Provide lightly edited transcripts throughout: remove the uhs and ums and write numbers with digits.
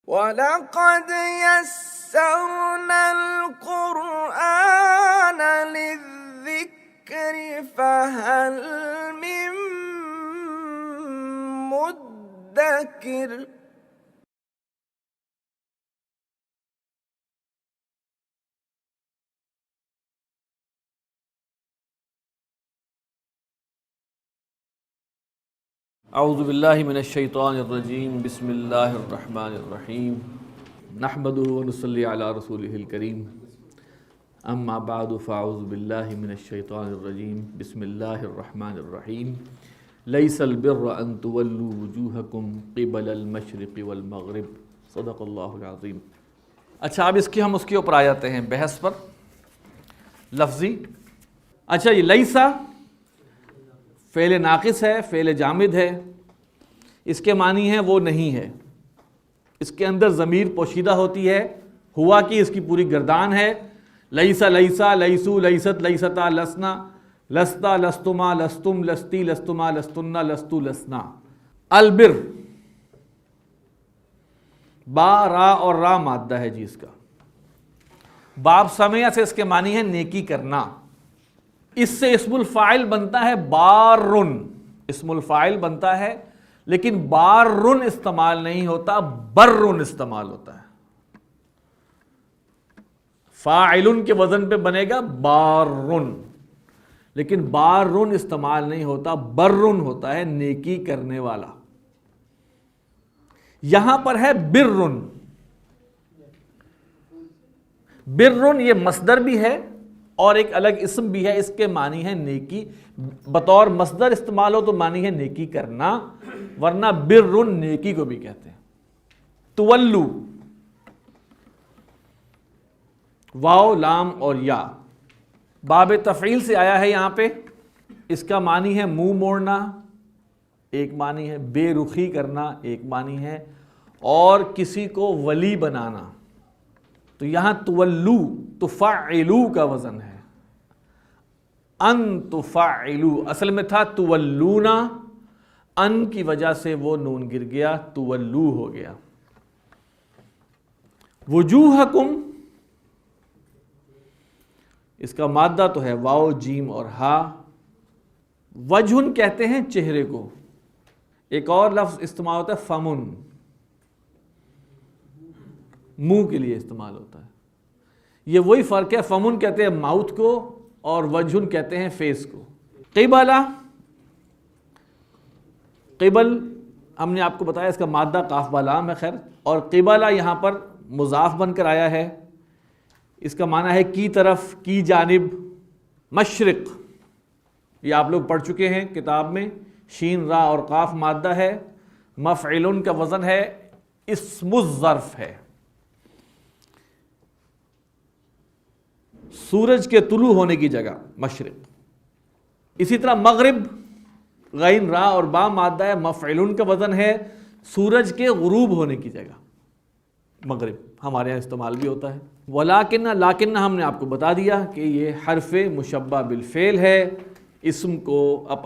وَلَقَدْ يَسَّرْنَا الْقُرْآنَ لِلذِّكْرِ فَهَلْ مِن مُّدَّكِرٍ۔ اعوذ باللہ من الشیطان الرجیم، بسم اللہ الرحمن الرحیم، نحمدہ ونصلی علی رسولہ الکریم، اما بعد فاعوذ باللہ من الشیطان الرجیم، بسم اللہ الرحمن الرحیم، لیس البر ان تولوا وجوہکم قبل المشرق والمغرب، صدق اللہ العظیم۔ اچھا، اب ہم اس کے اوپر آ جاتے ہیں بحث پر لفظی۔ اچھا، یہ لیسا فعل ناقص ہے، فعل جامد ہے، اس کے معنی ہے وہ نہیں ہے، اس کے اندر ضمیر پوشیدہ ہوتی ہے، ہوا کی اس کی پوری گردان ہے۔ لیسا لیسا، لیسو لیست، لیستا لسنا، لستا لستما، لستم لستی، لستما لستنا، لستو لسنا۔ البر، با را اور را مادہ ہے جی اس کا۔ باب سمعہ سے اس کے معنی ہے نیکی کرنا، اس سے اسم الفاعل بنتا ہے بارن، اسم الفاعل بنتا ہے، لیکن بارن استعمال نہیں ہوتا، برن استعمال ہوتا ہے۔ فاعلن کے وزن پہ بنے گا بارن، لیکن بارن استعمال نہیں ہوتا، برن ہوتا ہے، نیکی کرنے والا۔ یہاں پر ہے برن، برن یہ مصدر بھی ہے اور ایک الگ اسم بھی ہے، اس کے معنی ہے نیکی۔ بطور مصدر استعمال ہو تو معنی ہے نیکی کرنا، ورنہ برن نیکی کو بھی کہتے ہیں۔ تولو، واو لام اور یا، باب تفعیل سے آیا ہے یہاں پہ، اس کا معنی ہے منہ موڑنا، ایک معنی ہے بے رخی کرنا، ایک معنی ہے اور کسی کو ولی بنانا۔ تو یہاں تولو تفعلو کا وزن ہے، ان تفعلو، اصل میں تھا تولونا، ان کی وجہ سے وہ نون گر گیا، تولو ہو گیا۔ وجوہکم، اس کا مادہ تو ہے واو جیم اور ہا۔ وجہن کہتے ہیں چہرے کو، ایک اور لفظ استعمال ہوتا ہے فمن، منہ کے لیے استعمال ہوتا ہے۔ یہ وہی فرق ہے، فمن کہتے ہیں ماؤتھ کو اور وجہن کہتے ہیں فیس کو۔ قبلہ، قبل ہم نے آپ کو بتایا اس کا مادہ قاف بالام ہے، خیر، اور قبلہ یہاں پر مضاف بن کر آیا ہے، اس کا معنی ہے کی طرف، کی جانب۔ مشرق، یہ آپ لوگ پڑھ چکے ہیں کتاب میں، شین را اور قاف مادہ ہے، مفعلن کا وزن ہے، اسم الظرف ہے۔ سورج کے طلوع ہونے کی جگہ مشرق۔ اسی طرح مغرب، غین را اور با مادہ ہے، مفعلن کا وزن ہے، سورج کے غروب ہونے کی جگہ مغرب، ہمارے یہاں استعمال بھی ہوتا ہے۔ ولیکن، لیکن ہم نے آپ کو بتا دیا کہ یہ حرف مشبہ بالفعل ہے، اسم کو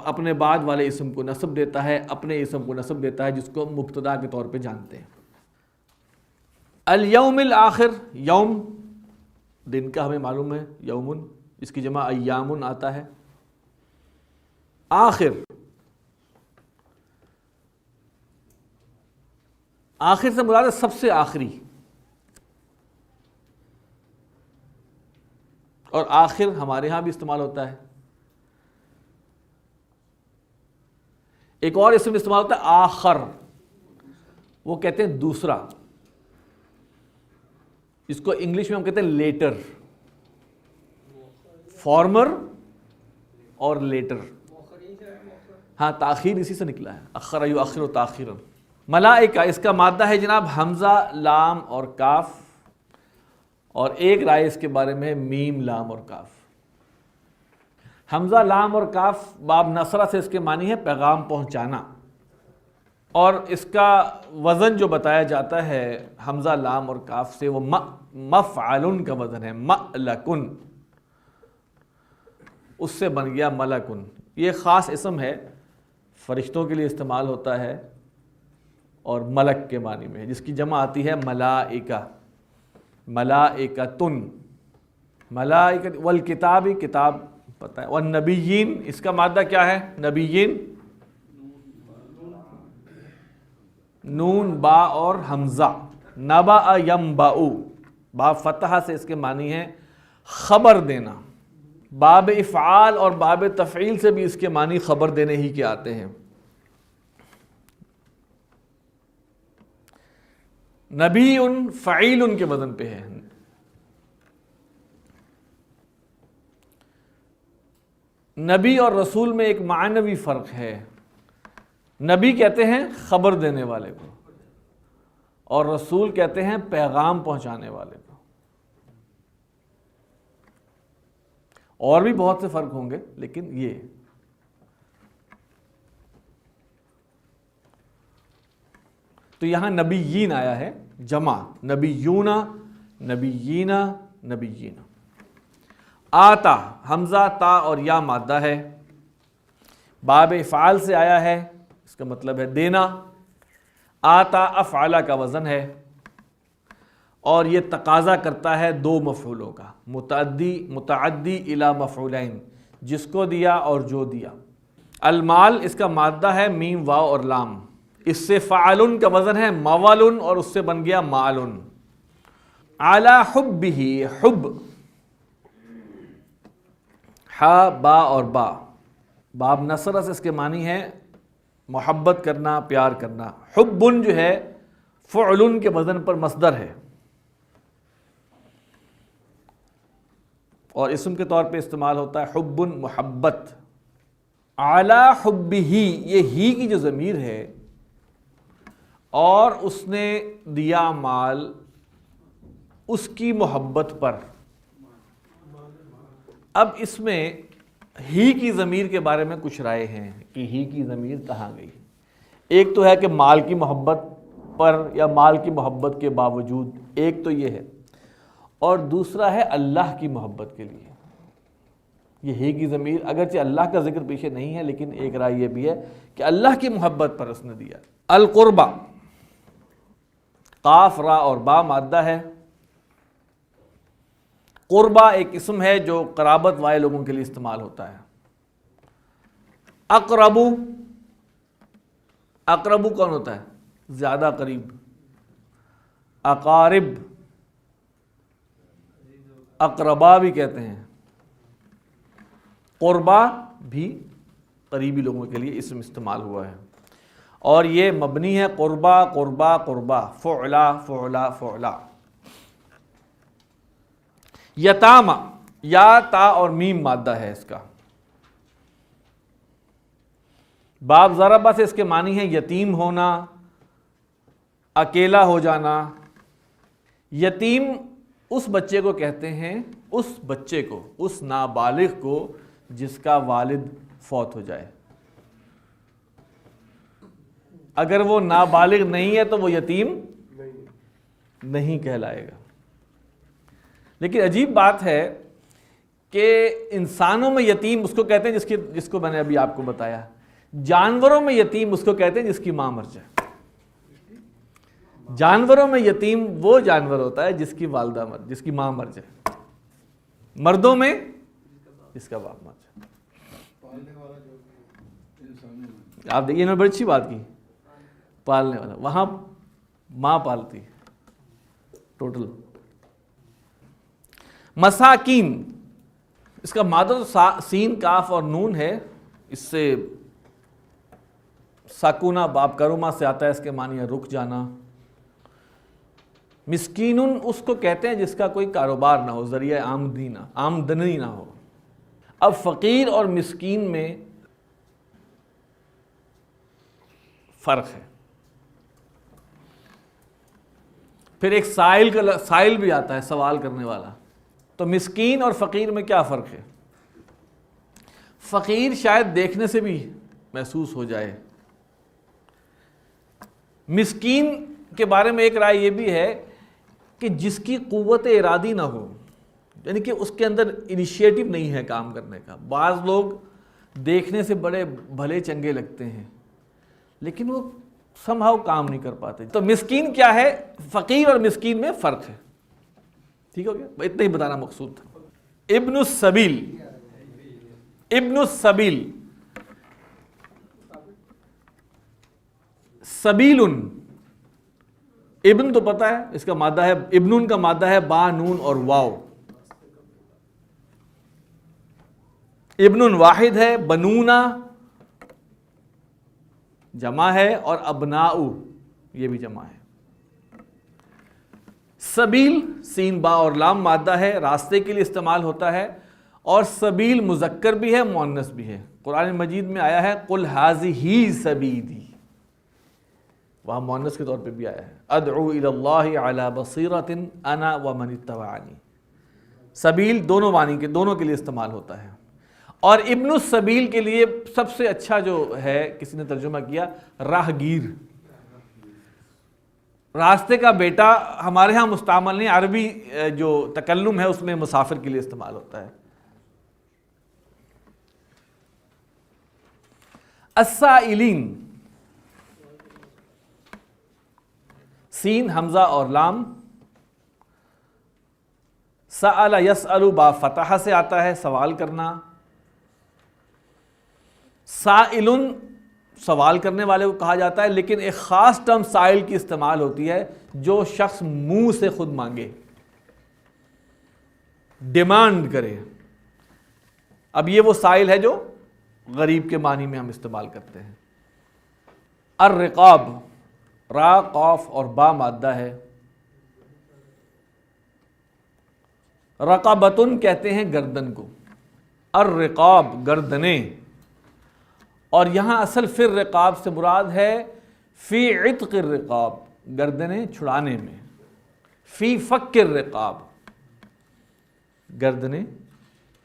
اپنے بعد والے اسم کو نصب دیتا ہے، اپنے اسم کو نصب دیتا ہے، جس کو مبتدا کے طور پہ جانتے ہیں۔ الیوم الآخر، یوم دن کا ہمیں معلوم ہے، یومن، اس کی جمع ایامن آتا ہے۔ آخر، آخر سے مراد ہے سب سے آخری، اور آخر ہمارے ہاں بھی استعمال ہوتا ہے۔ ایک اور اسم استعمال ہوتا ہے آخر، وہ کہتے ہیں دوسرا، اس کو انگلش میں ہم کہتے ہیں لیٹر، فارمر اور لیٹر، ہاں تاخیر اسی سے نکلا ہے، اخر یؤخر تاخیرا۔ ملائکہ، اس کا مادہ ہے جناب حمزہ لام اور کاف، اور ایک رائے اس کے بارے میں میم لام اور کاف۔ حمزہ لام اور کاف باب نصرہ سے اس کے معنی ہے پیغام پہنچانا، اور اس کا وزن جو بتایا جاتا ہے حمزہ لام اور کاف سے، وہ مفعلن کا وزن ہے، ملکن، اس سے بن گیا ملکن۔ یہ خاص اسم ہے، فرشتوں کے لیے استعمال ہوتا ہے، اور ملک کے معنی میں ہے، جس کی جمع آتی ہے ملائکہ، ملائکتن، ملائکہ، والکتاب، کتاب پتہ ہے، والنبیین، اس کا مادہ کیا ہے؟ نبیین، نون با اور حمزہ، نبأ ینبأ، باب فتحہ سے اس کے معنی ہے خبر دینا، باب افعال اور باب تفعیل سے بھی اس کے معنی خبر دینے ہی کے آتے ہیں۔ نبی فعیل کے وزن پہ ہے۔ نبی اور رسول میں ایک معنوی فرق ہے، نبی کہتے ہیں خبر دینے والے کو، اور رسول کہتے ہیں پیغام پہنچانے والے کو۔ اور بھی بہت سے فرق ہوں گے، لیکن یہ تو یہاں نبیین آیا ہے جمع، نبیون، نبیین، نبیین۔ آتا، حمزہ، تا اور یا مادہ ہے، باب افعال سے آیا ہے، اس کا مطلب ہے دینا، آتا افعالہ کا وزن ہے، اور یہ تقاضا کرتا ہے دو مفعولوں کا، متعدی الی مفعولین، جس کو دیا اور جو دیا۔ المال، اس کا مادہ ہے میم، واو اور لام، اس سے فعلن کا وزن ہے مولن، اور اس سے بن گیا مالن۔ علی حبہ، حب، ہا، با اور با، باب نصرہ سے اس کے معنی ہے محبت کرنا، پیار کرنا۔ حبن جو ہے فعلن کے وزن پر مصدر ہے، اور اسم کے طور پہ استعمال ہوتا ہے حبن، محبت۔ علی حبہ، یہ ہی کی جو ضمیر ہے، اور اس نے دیا مال اس کی محبت پر۔ اب اس میں ہی کی ضمیر کے بارے میں کچھ رائے ہیں کہ ہی کی ضمیر کہاں گئی۔ ایک تو ہے کہ مال کی محبت پر یا مال کی محبت کے باوجود، ایک تو یہ ہے، اور دوسرا ہے اللہ کی محبت کے لیے۔ یہ ہی کی ضمیر اگرچہ اللہ کا ذکر پیچھے نہیں ہے، لیکن ایک رائے یہ بھی ہے کہ اللہ کی محبت پر اس نے دیا۔ القربہ، قاف، را اور با مادہ ہے۔ قربہ ایک اسم ہے جو قرابت والے لوگوں کے لیے استعمال ہوتا ہے۔ اقربو، اقربو کون ہوتا ہے؟ زیادہ قریب۔ اقارب، اقربا بھی کہتے ہیں۔ قربا بھی قریبی لوگوں کے لیے اسم استعمال ہوا ہے، اور یہ مبنی ہے قربا، قربا، قربا، فعلا، فعلا، فعلا۔ یتامہ، یا، تا اور میم مادہ ہے اس کا، باب ضربہ سے اس کے معنی ہے یتیم ہونا، اکیلا ہو جانا۔ یتیم اس بچے کو کہتے ہیں، اس بچے کو، اس نابالغ کو جس کا والد فوت ہو جائے۔ اگر وہ نابالغ نہیں ہے تو وہ یتیم نہیں کہلائے گا۔ لیکن عجیب بات ہے کہ انسانوں میں یتیم اس کو کہتے ہیں جس کو میں نے ابھی آپ کو بتایا، جانوروں میں یتیم اس کو کہتے ہیں جس کی ماں مر جائے۔ جانوروں میں یتیم وہ جانور ہوتا ہے جس کی والدہ جس کی ماں مر جائے، مردوں میں جس کا باپ مر جائے۔ آپ دیکھیے، انہوں نے بڑی اچھی بات کی، پالنے والا، وہاں ماں پالتی ٹوٹل۔ مساکین، اس کا مادہ تو سین، کاف اور نون ہے، اس سے سکونہ باب کروما سے آتا ہے، اس کے معنی ہے رک جانا۔ مسکین اس کو کہتے ہیں جس کا کوئی کاروبار نہ ہو، ذریعہ آمدنی نہ ہو۔ اب فقیر اور مسکین میں فرق ہے۔ پھر ایک سائل بھی آتا ہے، سوال کرنے والا۔ تو مسکین اور فقیر میں کیا فرق ہے؟ فقیر شاید دیکھنے سے بھی محسوس ہو جائے۔ مسکین کے بارے میں ایک رائے یہ بھی ہے کہ جس کی قوت ارادی نہ ہو، یعنی کہ اس کے اندر انیشیٹو نہیں ہے کام کرنے کا۔ بعض لوگ دیکھنے سے بڑے بھلے چنگے لگتے ہیں، لیکن وہ somehow کام نہیں کر پاتے. تو مسکین کیا ہے؟ فقیر اور مسکین میں فرق ہے. ٹھیک ہو گیا؟ اتنا ہی بتانا مقصود تھا. ابن السبیل، ابن السبیل، سبیل، ابن تو پتہ ہے اس کا مادہ ہے، ابن کا مادہ ہے با نون اور واو. ابن واحد ہے، بنونا جمع ہے، اور ابناؤ یہ بھی جمع ہے. سبیل سین با اور لام مادہ ہے، راستے کے لیے استعمال ہوتا ہے، اور سبیل مذکر بھی ہے مؤنث بھی ہے. قرآن مجید میں آیا ہے قل ھذہ سبیلی، وہاں مؤنث کے طور پہ بھی آیا ہے. ادعو الی اللہ علی بصیرۃ انا ومن اتبعنی. سبیل دونوں معنی کے، دونوں کے لیے استعمال ہوتا ہے. اور ابن السبیل کے لیے سب سے اچھا جو ہے، کسی نے ترجمہ کیا راہ گیر، راستے کا بیٹا. ہمارے ہاں مستعمل نہیں، عربی جو تکلم ہے اس میں مسافر کے لیے استعمال ہوتا ہے. السائلین، سین حمزہ اور لام. سأل یسأل با فتح سے آتا ہے، سوال کرنا. سائل سوال کرنے والے کو کہا جاتا ہے، لیکن ایک خاص ٹرم سائل کی استعمال ہوتی ہے جو شخص منہ سے خود مانگے، ڈیمانڈ کرے. اب یہ وہ سائل ہے جو غریب کے معنی میں ہم استعمال کرتے ہیں. الرقاب، را قاف اور با مادہ ہے. رقبتن کہتے ہیں گردن کو، الرقاب گردنیں. اور یہاں اصل فی الرقاب سے مراد ہے فی عتق الرقاب، گردنیں چھڑانے میں. فی فک الرقاب، گردنیں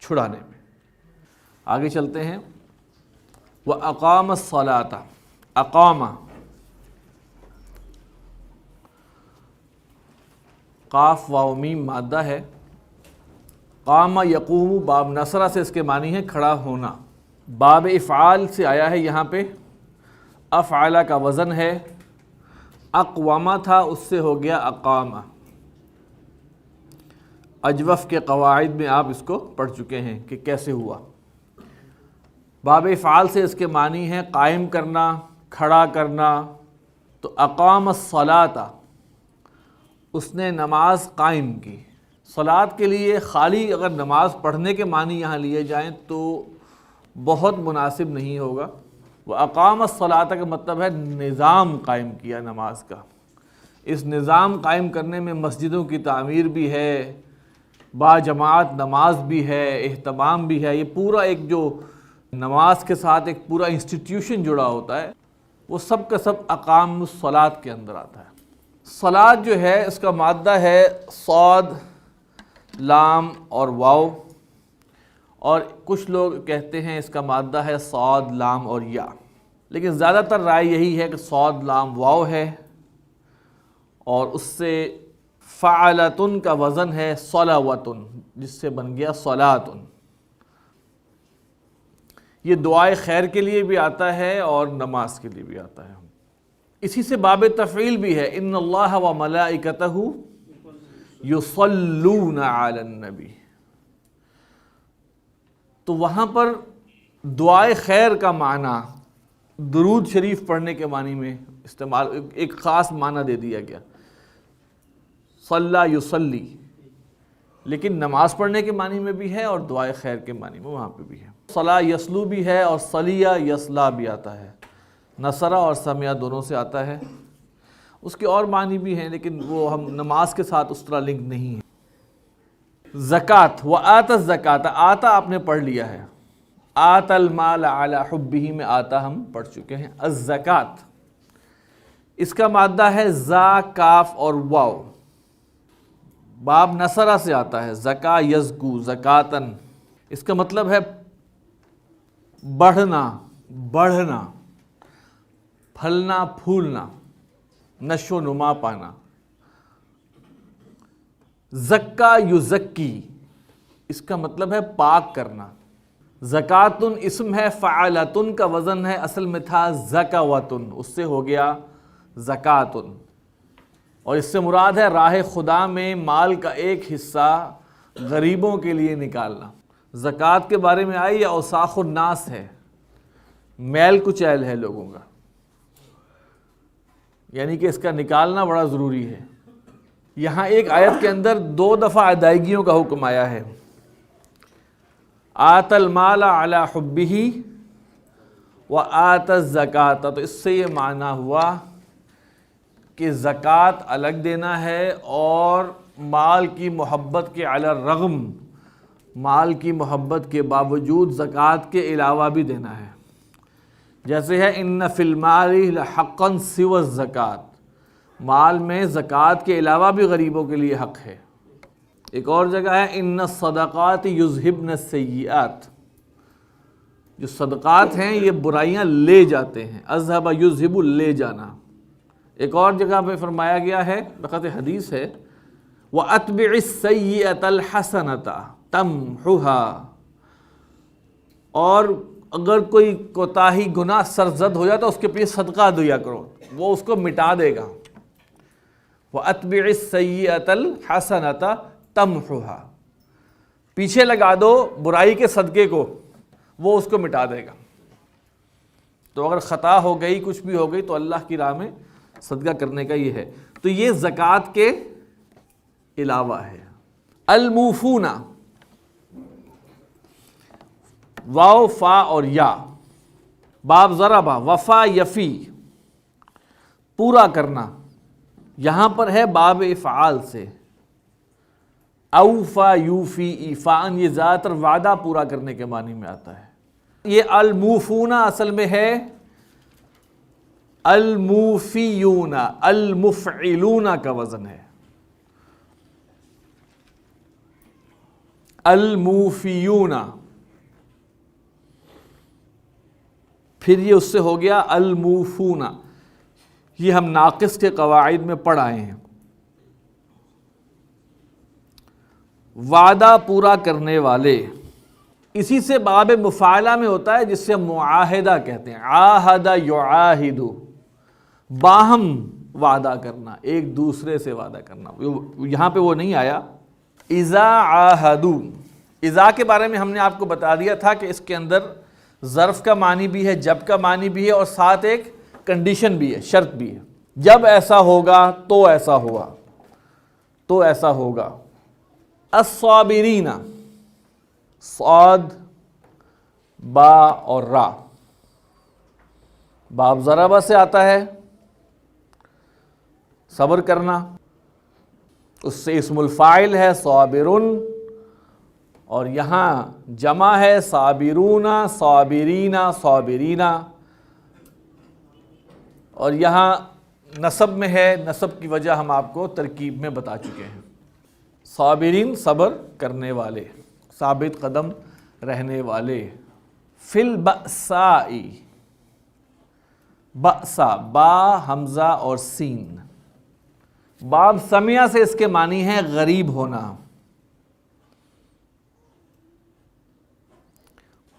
چھڑانے میں. آگے چلتے ہیں. وَأَقَامَ الصَّلَاةَ، اقام قاف واو میم مادہ ہے. قام یقوم باب نصرہ سے اس کے معنی ہے کھڑا ہونا. باب افعال سے آیا ہے، یہاں پہ افعالہ کا وزن ہے. اقوامہ تھا، اس سے ہو گیا اقامہ. اجوف کے قواعد میں آپ اس کو پڑھ چکے ہیں کہ کیسے ہوا. باب افعال سے اس کے معنی ہے قائم کرنا، کھڑا کرنا. تو اقام الصلاۃ، اس نے نماز قائم کی. صلاۃ کے لیے خالی اگر نماز پڑھنے کے معنی یہاں لیے جائیں تو بہت مناسب نہیں ہوگا. وہ اقام الصلاۃ کا مطلب ہے نظام قائم کیا نماز کا. اس نظام قائم کرنے میں مسجدوں کی تعمیر بھی ہے، با جماعت نماز بھی ہے، اہتمام بھی ہے. یہ پورا ایک جو نماز کے ساتھ ایک پورا انسٹیٹیوشن جڑا ہوتا ہے، وہ سب کا سب اقام الصلاۃ کے اندر آتا ہے. صلاۃ جو ہے اس کا مادہ ہے صاد، لام اور واو. اور کچھ لوگ کہتے ہیں اس کا مادہ ہے صاد، لام اور یا، لیکن زیادہ تر رائے یہی ہے کہ صاد، لام، واو ہے، اور اس سے فعلتن کا وزن ہے صلوتن، جس سے بن گیا صلاتن. یہ دعائے خیر کے لیے بھی آتا ہے اور نماز کے لیے بھی آتا ہے. اسی سے باب تفعیل بھی ہے. ان اللہ و ملائکتہ یصلون علی النبی. تو وہاں پر دعائے خیر کا معنی درود شریف پڑھنے کے معنی میں استعمال، ایک خاص معنی دے دیا گیا. صلی یصلی، لیکن نماز پڑھنے کے معنی میں بھی ہے اور دعائے خیر کے معنی میں وہاں پہ بھی ہے. صلا یسلو بھی ہے اور صلیہ یسلا بھی آتا ہے. نصرہ اور سمعہ دونوں سے آتا ہے. اس کے اور معنی بھی ہیں لیکن وہ ہم نماز کے ساتھ اس طرح لنک نہیں ہے. زکوٰۃ، وآت الزکوٰۃ، آتا آپ نے پڑھ لیا ہے. آت المال علی حبہ میں آتا ہم پڑھ چکے ہیں. الزکوٰۃ، اس کا مادہ ہے زا، کاف اور واو. باب نصرہ سے آتا ہے. زکا یزکو، زکاتن. اس کا مطلب ہے بڑھنا، بڑھنا، پھلنا پھولنا، نشو و نما پانا. زکا یزکی، اس کا مطلب ہے پاک کرنا. زکاتن اسم ہے، فعلتن کا وزن ہے، اصل میں تھا زکواتن، اس سے ہو گیا زکاتٌ، اور اس سے مراد ہے راہ خدا میں مال کا ایک حصہ غریبوں کے لیے نکالنا۔ زکوٰۃ کے بارے میں آئی یا اوساخ الناس ہے، میل کچیل ہے لوگوں کا، یعنی کہ اس کا نکالنا بڑا ضروری ہے۔ یہاں ایک آیت کے اندر 2 دفعہ ادائیگیوں کا حکم آیا ہے، آت المال علی حبہ وآت الزکاۃ، تو اس سے یہ معنی ہوا کہ زکوٰۃ الگ دینا ہے اور مال کی محبت کے علی الرغم، مال کی محبت کے باوجود زکوٰۃ کے علاوہ بھی دینا ہے۔ جیسے ہے ان فی المال لحقا سوی الزکاۃ، مال میں زکوٰۃ کے علاوہ بھی غریبوں کے لیے حق ہے۔ ایک اور جگہ ہے ان الصدقات یذہبن السیئات، جو صدقات ہیں یہ برائیاں لے جاتے ہیں، اذہب یذہب لے جانا۔ ایک اور جگہ پہ فرمایا گیا ہے، بقت حدیث ہے، وَأَتْبِعِ السَّيِّئَةَ الْحَسَنَةَ تَمْحُهَا، اور اگر کوئی کوتاہی گناہ سرزد ہو جائے تو اس کے پیچھے صدقہ دیا کرو، وہ اس کو مٹا دے گا۔ وَأَتْبِعِ السَّيِّئَةَ الْحَسَنَةَ تَمْحُهَا، پیچھے لگا دو برائی کے صدقے کو، وہ اس کو مٹا دے گا۔ تو اگر خطا ہو گئی، کچھ بھی ہو گئی، تو اللہ کی راہ میں صدقہ کرنے کا یہ ہے۔ تو یہ زکوٰۃ کے علاوہ ہے۔ الموفون، واو فا اور یا، باب ضربہ وفا یفی، پورا کرنا، یہاں پر ہے باب افعال سے، اوفا یوفی ایفان، یہ زیادہ تر وعدہ پورا کرنے کے معنی میں آتا ہے۔ یہ الموفون اصل میں ہے الموفیون، المفعلون کا وزن ہے، الموفیون، پھر یہ اس سے ہو گیا الموفون، یہ ہم ناقص کے قواعد میں پڑھ آئے ہیں۔ وعدہ پورا کرنے والے، اسی سے باب مفاعلہ میں ہوتا ہے جس سے معاہدہ کہتے ہیں، عاہدہ یعاہد، باہم وعدہ کرنا، ایک دوسرے سے وعدہ کرنا، یہاں پہ وہ نہیں آیا۔ اذا عاہدوا، اذا کے بارے میں ہم نے آپ کو بتا دیا تھا کہ اس کے اندر ظرف کا معنی بھی ہے، جب کا معنی بھی ہے، اور ساتھ ایک کنڈیشن بھی ہے، شرط بھی ہے، جب ایسا ہوگا تو ایسا ہوا، تو ایسا ہوگا۔ الصابرین، صاد با اور را، باب ضربہ سے آتا ہے صبر کرنا، اس سے اسم الفاعل ہے صابرن، اور یہاں جمع ہے صابرون، صابرین، صابرین، اور یہاں نصب میں ہے، نصب کی وجہ ہم آپ کو ترکیب میں بتا چکے ہیں۔ صابرین صبر کرنے والے، ثابت قدم رہنے والے۔ فی البأساء، بأسا، با حمزہ اور سین، باب سمیہ سے اس کے معنی ہے غریب ہونا،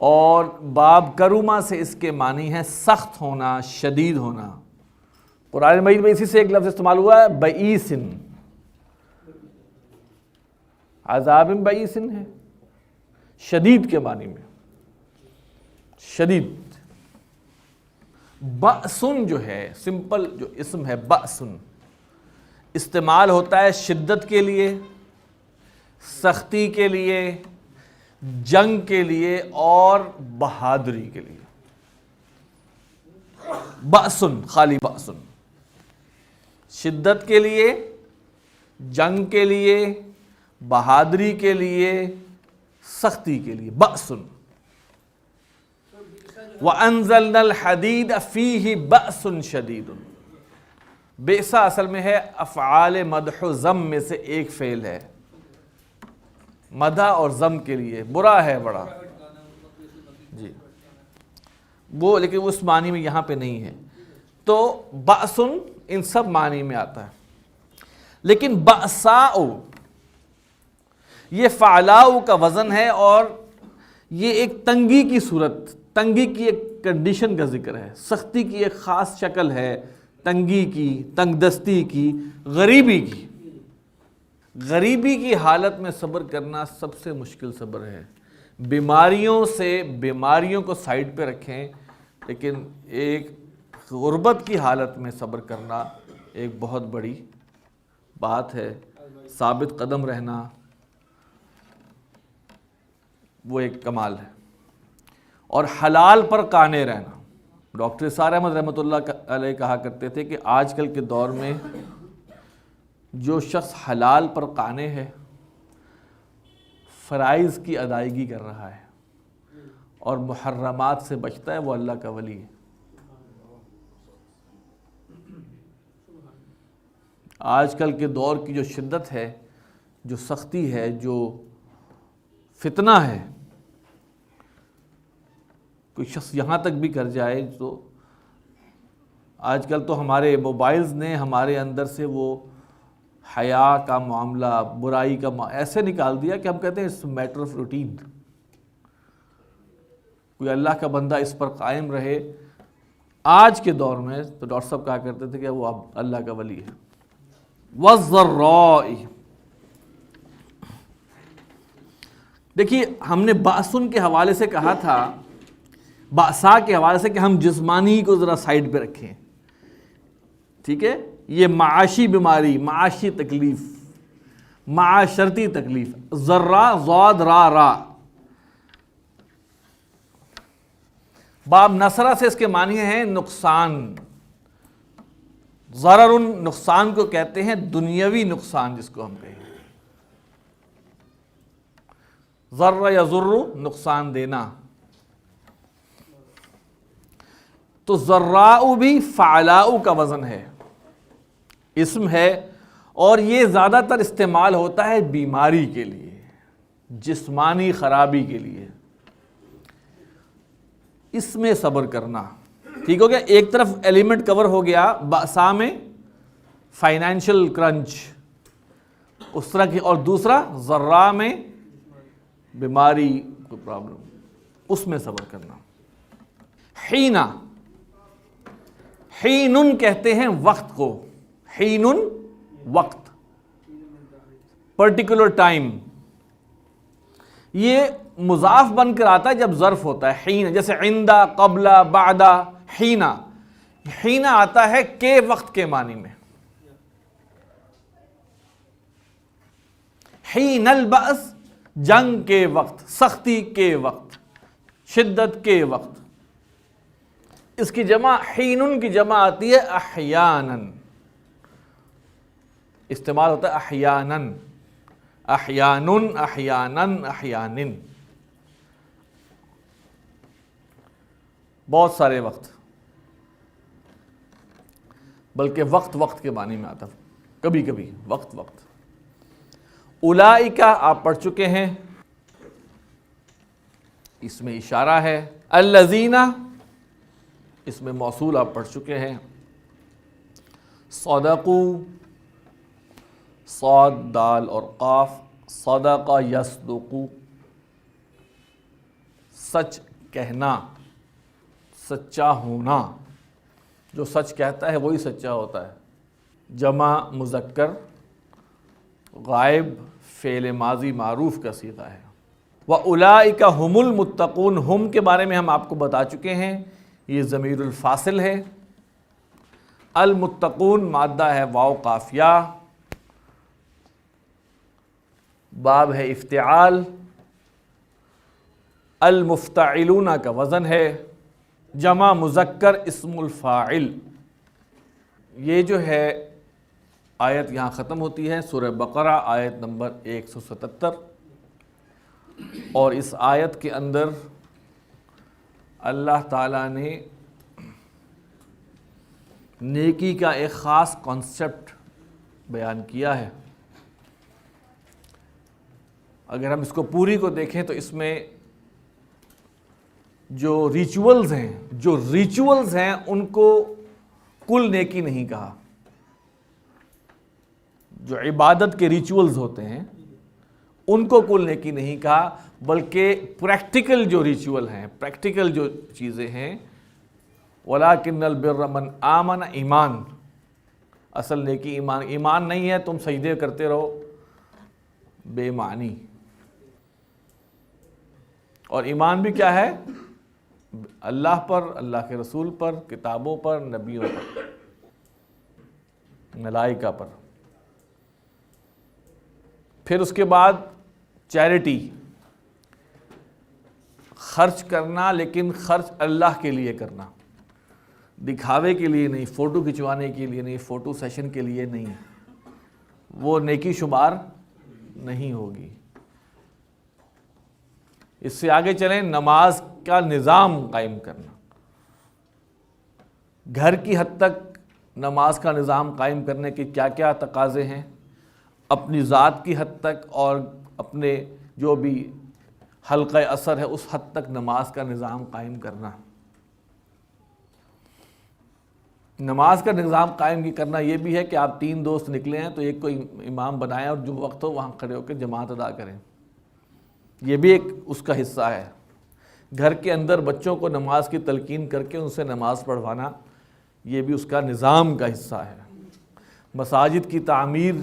اور باب کروما سے اس کے معنی ہے سخت ہونا، شدید ہونا۔ قرآن مجید میں اسی سے ایک لفظ استعمال ہوا ہے، بئیسن، عذاب بئیسن ہے، شدید کے معنی میں، شدید۔ بأسن جو ہے سمپل جو اسم ہے بأسن، استعمال ہوتا ہے شدت کے لیے، سختی کے لیے، جنگ کے لیے اور بہادری کے لیے۔ بأسن، خالی بأسن، شدت کے لیے، جنگ کے لیے، بہادری کے لیے، سختی کے لیے، بأسن۔ وَأَنزَلْنَا الْحَدِيدَ فِيهِ بَأْسٌ شَدِيدٌ، بئسا اصل میں ہے افعال مدح و ذم میں سے ایک فعل ہے، مدح اور ذم کے لیے، برا ہے بڑا، جی وہ، لیکن اس معنی میں یہاں پہ نہیں ہے۔ تو بأسن ان سب معنی میں آتا ہے، لیکن بأساء یہ فعلاء کا وزن ہے، اور یہ ایک تنگی کی صورت، تنگی کی ایک کنڈیشن کا ذکر ہے، سختی کی ایک خاص شکل ہے، تنگی کی، تنگ دستی کی، غریبی کی حالت میں صبر کرنا سب سے مشکل صبر ہے۔ بیماریوں کو سائیڈ پہ رکھیں، لیکن ایک غربت کی حالت میں صبر کرنا ایک بہت بڑی بات ہے۔ ثابت قدم رہنا وہ ایک کمال ہے، اور حلال پر قانے رہنا۔ ڈاکٹر سار احمد رحمۃ اللہ علیہ کہا کرتے تھے کہ آج کل کے دور میں جو شخص حلال پر قانے ہے، فرائض کی ادائیگی کر رہا ہے اور محرمات سے بچتا ہے، وہ اللہ کا ولی ہے۔ آج کل کے دور کی جو شدت ہے، جو سختی ہے، جو فتنہ ہے، کوئی شخص یہاں تک بھی کر جائے تو آج کل تو ہمارے موبائلز نے ہمارے اندر سے وہ حیا کا معاملہ، برائی کا ایسے نکال دیا کہ ہم کہتے ہیں اٹس میٹر آف روٹین۔ کوئی اللہ کا بندہ اس پر قائم رہے آج کے دور میں تو ڈاکٹر صاحب کہا کرتے تھے کہ وہ اب اللہ کا ولی ہے۔ وَالضَّرَّاءِ، دیکھیے ہم نے باسن کے حوالے سے کہا تھا، باسا کے حوالے سے، کہ ہم جسمانی کو ذرا سائیڈ پہ رکھیں، ٹھیک ہے؟ یہ معاشی بیماری، معاشی تکلیف، معاشرتی تکلیف۔ ذرہ ضاد را را، باب نصرہ سے اس کے معنی ہیں نقصان۔ ضرر، نقصان کو کہتے ہیں دنیاوی نقصان، جس کو ہم کہیں ضر یضر، نقصان دینا۔ تو ضراء بھی فعلاء کا وزن ہے، اسم ہے، اور یہ زیادہ تر استعمال ہوتا ہے بیماری کے لیے، جسمانی خرابی کے لیے۔ اس میں صبر کرنا، ٹھیک ہو گیا؟ ایک طرف ایلیمنٹ کور ہو گیا بأسا میں فائنینشل کرنچ اس طرح کی، اور دوسرا ضراء میں بیماری کو پرابلم، اس میں صبر کرنا۔ حینا، حینن کہتے ہیں وقت کو، حینن وقت، پرٹیکولر ٹائم۔ یہ مضاف بن کر آتا ہے جب ظرف ہوتا ہے، حین، جیسے عندہ، قبلہ، بعدہ۔ حینا، حینا آتا ہے کہ وقت کے معنی میں۔ حین البأس، جنگ کے وقت، سختی کے وقت، شدت کے وقت۔ اس کی جمع، حینن کی جمع آتی ہے احیانن، استعمال ہوتا ہے احیانن، احیانن، احیانن، احیانن، بہت سارے وقت، بلکہ وقت وقت کے معنی میں آتا ہے، کبھی کبھی وقت وقت۔ اولئک آپ پڑھ چکے ہیں، اس میں اشارہ ہے۔ الذین، اس میں موصول آپ پڑھ چکے ہیں۔ صدقوا، صاد، دال اور قاف، صدق یصدق، سچ کہنا، سچا ہونا۔ جو سچ کہتا ہے وہی سچا ہوتا ہے۔ جمع مذکر غائب، فعل ماضی معروف کا صیغہ ہے۔ وَأُولَئِكَ هُمُ الْمُتَّقُونَ، ہم کے بارے میں ہم آپ کو بتا چکے ہیں، یہ ضمیر الفاصل ہے۔ المتقون مادہ ہے واو قافیہ، باب ہے افتعال، المفتعلون کا وزن ہے، جمع مذکر اسم الفاعل۔ یہ جو ہے آیت یہاں ختم ہوتی ہے، سورہ بقرہ آیت نمبر 177، اور اس آیت کے اندر اللہ تعالیٰ نے نیکی کا ایک خاص کانسیپٹ بیان کیا ہے۔ اگر ہم اس کو پوری کو دیکھیں تو اس میں جو ریچولز ہیں ان کو کل نیکی نہیں کہا۔ جو عبادت کے ریچولز ہوتے ہیں ان کو کل نیکی نہیں کہا، بلکہ پریکٹیکل جو ریچول ہیں، پریکٹیکل جو چیزیں ہیں، وَلَٰكِنَّ الْبِرَّ مَنْ آمَنَ، ایمان، اصل نیکی ایمان نہیں ہے تم سجدے کرتے رہو بے معنی. اور ایمان بھی کیا ہے؟ اللہ پر، اللہ کے رسول پر، کتابوں پر، نبیوں پر، ملائکہ پر. پھر اس کے بعد چیریٹی، خرچ کرنا، لیکن خرچ اللہ کے لیے کرنا، دکھاوے کے لیے نہیں، فوٹو کھنچوانے کے لیے نہیں، فوٹو سیشن کے لیے نہیں، وہ نیکی شمار نہیں ہوگی. اس سے آگے چلیں، نماز کا نظام قائم کرنا. گھر کی حد تک نماز کا نظام قائم کرنے کے کیا کیا تقاضے ہیں، اپنی ذات کی حد تک اور اپنے جو بھی حلقہ اثر ہے اس حد تک نماز کا نظام قائم کرنا. نماز کا نظام قائم کرنا یہ بھی ہے کہ آپ 3 دوست نکلے ہیں تو ایک کو امام بنائیں اور جو وقت ہو وہاں کھڑے ہو کے جماعت ادا کریں. یہ بھی ایک اس کا حصہ ہے. گھر کے اندر بچوں کو نماز کی تلقین کر کے ان سے نماز پڑھوانا، یہ بھی اس کا نظام کا حصہ ہے. مساجد کی تعمیر،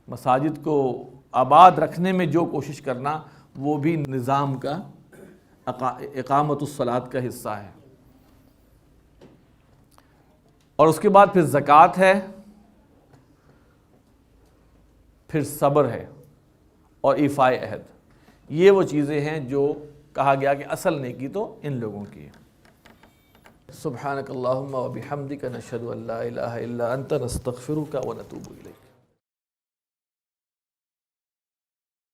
مساجد کو آباد رکھنے میں جو کوشش کرنا، وہ بھی نظام کا، اقامت الصلاۃ کا حصہ ہے. اور اس کے بعد پھر زکوٰۃ ہے، پھر صبر ہے اور ایفاء عہد. یہ وہ چیزیں ہیں جو کہا گیا کہ اصل نیکی تو ان لوگوں کی ہے. سبحانک اللہم و بحمدک نشہد ان لا الہ الا انت نستغفرک و نتوب الیک.